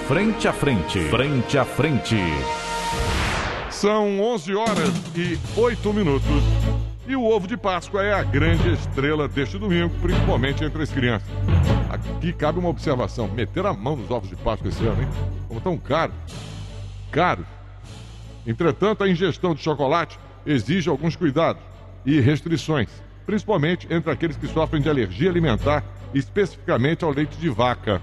Frente a Frente. Frente a Frente. São 11h08. E o ovo de Páscoa é a grande estrela deste domingo, principalmente entre as crianças. Aqui cabe uma observação. Meter a mão nos ovos de Páscoa esse ano, hein? Como tão caro. Caro. Entretanto, a ingestão de chocolate exige alguns cuidados e restrições, principalmente entre aqueles que sofrem de alergia alimentar, especificamente ao leite de vaca.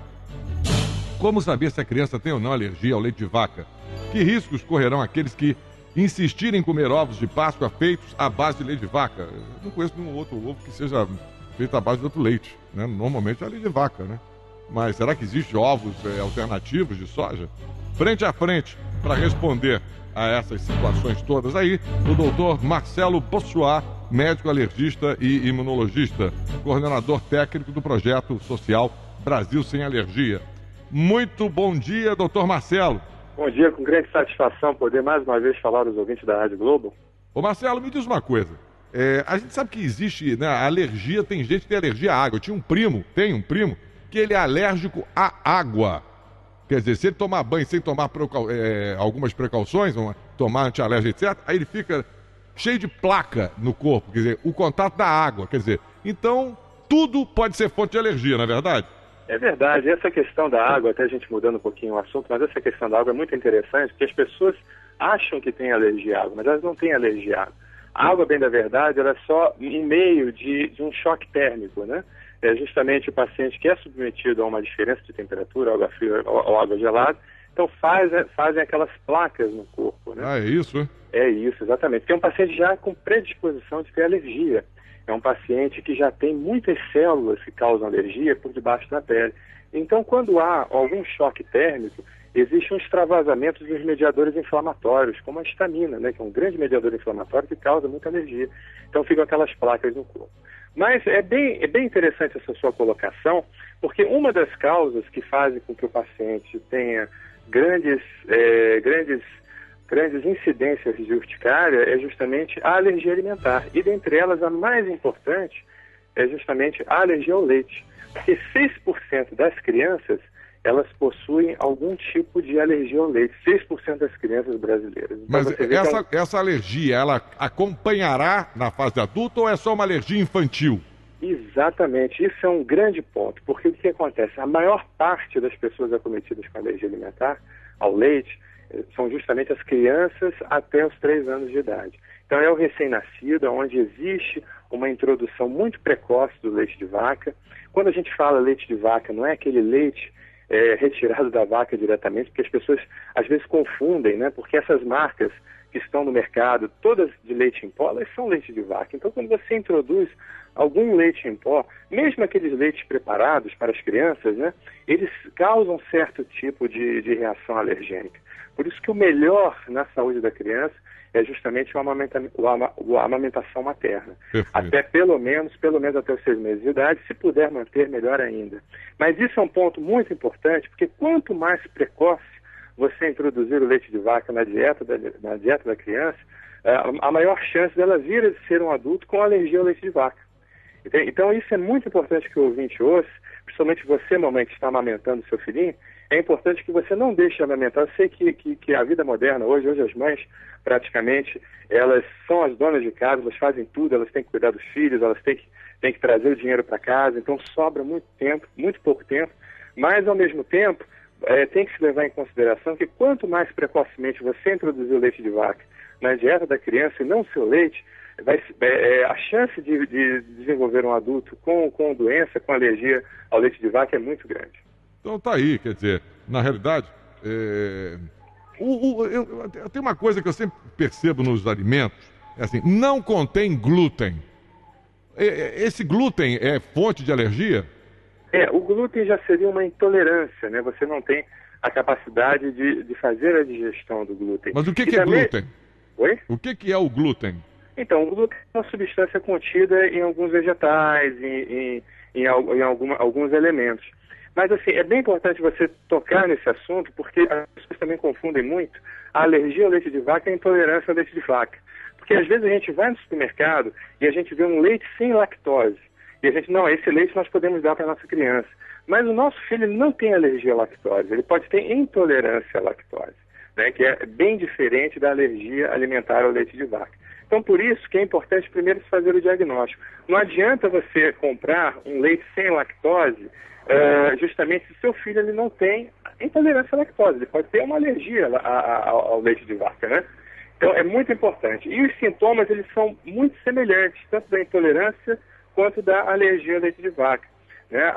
Como saber se a criança tem ou não alergia ao leite de vaca? Que riscos correrão aqueles que insistirem em comer ovos de Páscoa feitos à base de leite de vaca? Eu não conheço nenhum outro ovo que seja feito à base de outro leite, né? Normalmente é leite de vaca, né? Mas será que existem ovos alternativos de soja? Frente a frente, para responder a essas situações todas aí, o doutor Marcelo Bossuat, médico alergista e imunologista, coordenador técnico do projeto social Brasil Sem Alergia. Muito bom dia, doutor Marcelo. Bom dia, com grande satisfação poder mais uma vez falar aos ouvintes da Rádio Globo. Ô Marcelo, me diz uma coisa. A gente sabe que existe, né, alergia, tem gente que tem alergia à água. Eu tenho um primo, que ele é alérgico à água. Quer dizer, se ele tomar banho sem tomar algumas precauções, tomar antialérgico, etc., aí ele fica cheio de placa no corpo, quer dizer, o contato da água, quer dizer, então tudo pode ser fonte de alergia, não é verdade? É verdade, essa questão da água, até a gente mudando um pouquinho o assunto, mas essa questão da água é muito interessante, porque as pessoas acham que têm alergia à água, mas elas não têm alergia à água. A água, bem da verdade, ela é só em meio de um choque térmico, né? É justamente o paciente que é submetido a uma diferença de temperatura, água fria ou água gelada, então fazem aquelas placas no corpo, né? Ah, é isso, hein? É isso, exatamente. Porque é um paciente já com predisposição de ter alergia. É um paciente que já tem muitas células que causam alergia por debaixo da pele. Então, quando há algum choque térmico, existe um extravasamento dos mediadores inflamatórios, como a histamina, né, que é um grande mediador inflamatório que causa muita alergia. Então, ficam aquelas placas no corpo. Mas é bem interessante essa sua colocação, porque uma das causas que fazem com que o paciente tenha grandes incidências de urticária é justamente a alergia alimentar. E dentre elas, a mais importante é justamente a alergia ao leite. Porque 6% das crianças, elas possuem algum tipo de alergia ao leite. 6% das crianças brasileiras. Então, mas essa alergia, ela acompanhará na fase adulta ou é só uma alergia infantil? Exatamente, isso é um grande ponto. Porque o que acontece? A maior parte das pessoas acometidas com alergia alimentar ao leite são justamente as crianças até os 3 anos de idade. Então é o recém-nascido, onde existe uma introdução muito precoce do leite de vaca. Quando a gente fala leite de vaca, não é aquele leite retirado da vaca diretamente, porque as pessoas às vezes confundem, né? Porque essas marcas que estão no mercado, todas de leite em pó, elas são leite de vaca. Então quando você introduz algum leite em pó, mesmo aqueles leites preparados para as crianças, né? Eles causam certo tipo de reação alergênica. Por isso que o melhor na saúde da criança é justamente a amamentação materna. Até pelo menos até os 6 meses de idade, se puder manter, melhor ainda. Mas isso é um ponto muito importante, porque quanto mais precoce você introduzir o leite de vaca na dieta da criança, a maior chance dela vir a ser um adulto com alergia ao leite de vaca. Então isso é muito importante que o ouvinte ouça, principalmente você, mamãe, que está amamentando seu filhinho. É importante que você não deixe de amamentar. Eu sei que a vida moderna, hoje as mães, praticamente, elas são as donas de casa, elas fazem tudo, elas têm que cuidar dos filhos, elas têm que trazer o dinheiro para casa, então sobra muito tempo, muito pouco tempo, mas, ao mesmo tempo, tem que se levar em consideração que quanto mais precocemente você introduzir o leite de vaca na dieta da criança e não seu leite, a chance de desenvolver um adulto com doença, com alergia ao leite de vaca é muito grande. Então tá aí, quer dizer, na realidade, tem uma coisa que eu sempre percebo nos alimentos, é assim, não contém glúten. Esse glúten é fonte de alergia? O glúten já seria uma intolerância, né? Você não tem a capacidade de fazer a digestão do glúten. Mas o que é glúten? Oi? O que é o glúten? Então, o glúten é uma substância contida em alguns vegetais, em alguns elementos. Mas, assim, é bem importante você tocar nesse assunto, porque as pessoas também confundem muito a alergia ao leite de vaca e a intolerância ao leite de vaca. Porque, às vezes, a gente vai no supermercado e a gente vê um leite sem lactose. E a gente, não, esse leite nós podemos dar para a nossa criança. Mas o nosso filho ele não tem alergia à lactose, ele pode ter intolerância à lactose, né, que é bem diferente da alergia alimentar ao leite de vaca. Então, por isso que é importante primeiro fazer o diagnóstico. Não adianta você comprar um leite sem lactose, justamente se seu filho ele não tem intolerância à lactose, ele pode ter uma alergia ao leite de vaca, né? Então, é muito importante. E os sintomas, eles são muito semelhantes, tanto da intolerância quanto da alergia ao leite de vaca, né?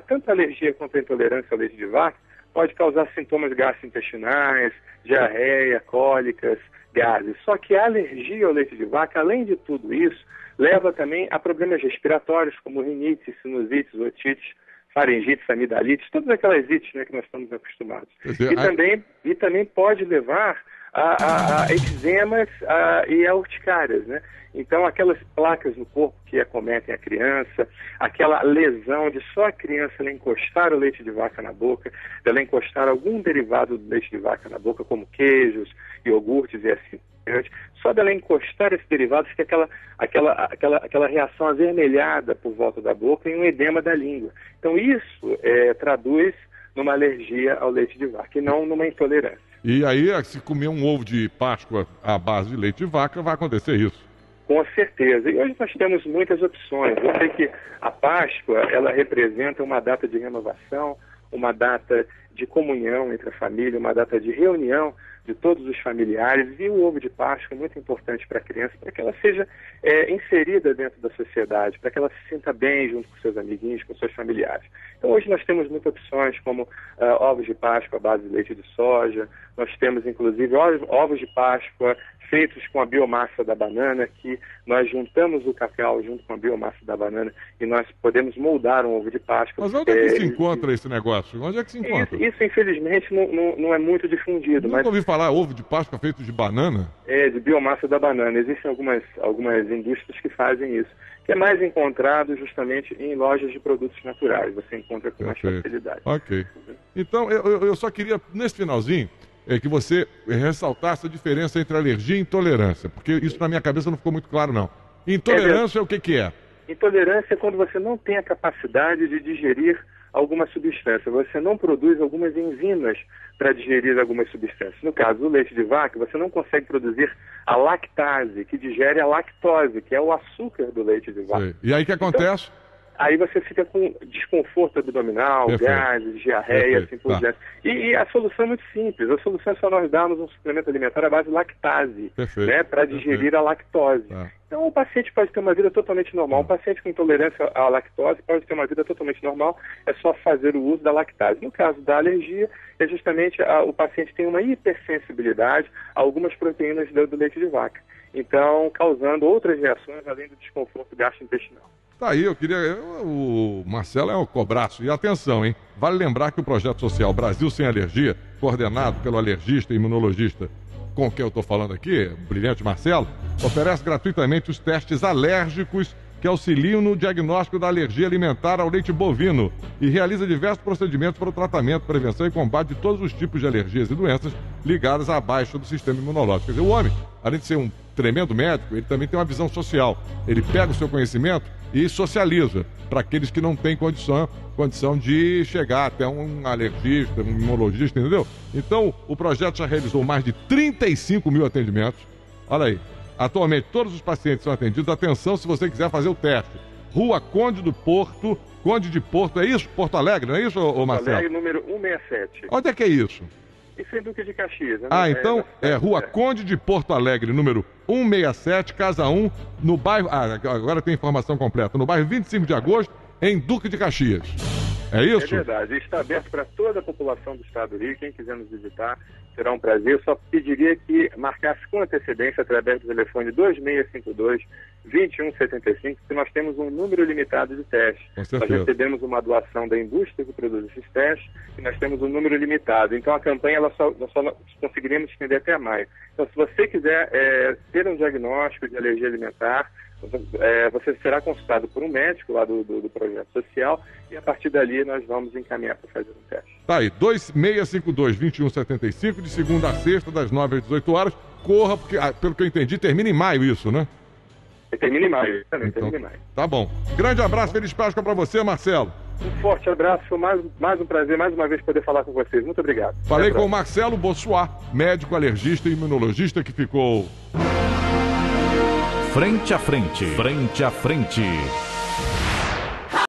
Tanto a alergia quanto a intolerância ao leite de vaca pode causar sintomas gastrointestinais, diarreia, cólicas, gases. Só que a alergia ao leite de vaca, além de tudo isso, leva também a problemas respiratórios, como rinite, sinusites, otites, faringites, amidalites, todas aquelas ites, né, que nós estamos acostumados. E também pode levar a eczemas e a urticárias, né? Então, aquelas placas no corpo que acometem a criança, aquela lesão de só a criança ela encostar o leite de vaca na boca, ela encostar algum derivado do leite de vaca na boca, como queijos, iogurtes e assim por diante, só dela encostar esses derivados, que aquela reação avermelhada por volta da boca e um edema da língua. Então, isso traduz numa alergia ao leite de vaca e não numa intolerância. E aí, se comer um ovo de Páscoa à base de leite de vaca, vai acontecer isso? Com certeza. E hoje nós temos muitas opções. Eu sei que a Páscoa, ela representa uma data de renovação, uma data de comunhão entre a família, uma data de reunião de todos os familiares, e o ovo de Páscoa é muito importante para a criança, para que ela seja inserida dentro da sociedade, para que ela se sinta bem junto com seus amiguinhos, com seus familiares. Então hoje nós temos muitas opções, como ovos de Páscoa à base de leite de soja, nós temos inclusive ovos de Páscoa feitos com a biomassa da banana, que nós juntamos o cacau junto com a biomassa da banana e nós podemos moldar um ovo de Páscoa. Mas onde é que se encontra esse negócio? Onde é que se encontra? Isso infelizmente, não é muito difundido. Nunca ouvi falar ovo de Páscoa feito de banana? De biomassa da banana. Existem algumas indústrias que fazem isso, que é mais encontrado justamente em lojas de produtos naturais. Você encontra com mais facilidade. Ok. Então, eu só queria, nesse finalzinho, que você ressaltasse a diferença entre alergia e intolerância, porque isso na minha cabeça não ficou muito claro, não. Intolerância o que é? Intolerância é quando você não tem a capacidade de digerir alguma substância, você não produz algumas enzimas para digerir algumas substâncias. No caso do leite de vaca, você não consegue produzir a lactase, que digere a lactose, que é o açúcar do leite de vaca. Sei. E aí o que acontece? Então, aí você fica com desconforto abdominal, gases, diarreia, assim por diante. E a solução é muito simples. A solução é só nós darmos um suplemento alimentar à base de lactase, né, para digerir a lactose. Então o paciente pode ter uma vida totalmente normal. Um paciente com intolerância à lactose pode ter uma vida totalmente normal, é só fazer o uso da lactase. No caso da alergia, é justamente o paciente tem uma hipersensibilidade a algumas proteínas do leite de vaca. Então, causando outras reações além do desconforto gastrointestinal. Tá aí, o Marcelo é um cobraço. E atenção, hein? Vale lembrar que o projeto social Brasil Sem Alergia, coordenado pelo alergista e imunologista com quem eu estou falando aqui, o brilhante Marcelo, oferece gratuitamente os testes alérgicos que auxiliam no diagnóstico da alergia alimentar ao leite bovino e realiza diversos procedimentos para o tratamento, prevenção e combate de todos os tipos de alergias e doenças ligadas à baixa do sistema imunológico. Quer dizer, o homem, além de ser um tremendo médico, ele também tem uma visão social. Ele pega o seu conhecimento e socializa para aqueles que não têm condição de chegar até um alergista, um imunologista, entendeu? Então, o projeto já realizou mais de 35 mil atendimentos. Olha aí. Atualmente, todos os pacientes são atendidos. Atenção, se você quiser fazer o teste. Rua Conde de Porto, é isso? Porto Alegre, não é isso, Marcelo? Porto Alegre, número 167. Onde é que é isso? Isso é Duque de Caxias. Né? Então, Rua Conde de Porto Alegre, número 167, Casa 1, no bairro... agora tem informação completa. No bairro 25 de agosto, em Duque de Caxias. É isso? É verdade. Está aberto para toda a população do estado do Rio. Quem quiser nos visitar, será um prazer. Eu só pediria que marcasse com antecedência através do telefone 2652-2175, que nós temos um número limitado de testes. Nós recebemos uma doação da indústria que produz esses testes e nós temos um número limitado. Então a campanha nós só conseguiremos estender até maio. Então se você quiser ter um diagnóstico de alergia alimentar, você será consultado por um médico lá do projeto social e a partir dali nós vamos encaminhar para fazer um teste. Tá aí, 2652-2175, de segunda a sexta, das 9 às 18 horas. Corra, porque, pelo que eu entendi, termina em maio isso, né? Termina em maio, também, Então, termina em maio. tá bom. Grande abraço, feliz Páscoa pra você, Marcelo. Um forte abraço, foi mais um prazer, mais uma vez, poder falar com vocês. Muito obrigado. Falei com o Marcelo Bossuá, médico alergista e imunologista que ficou... Frente a frente. Frente a frente.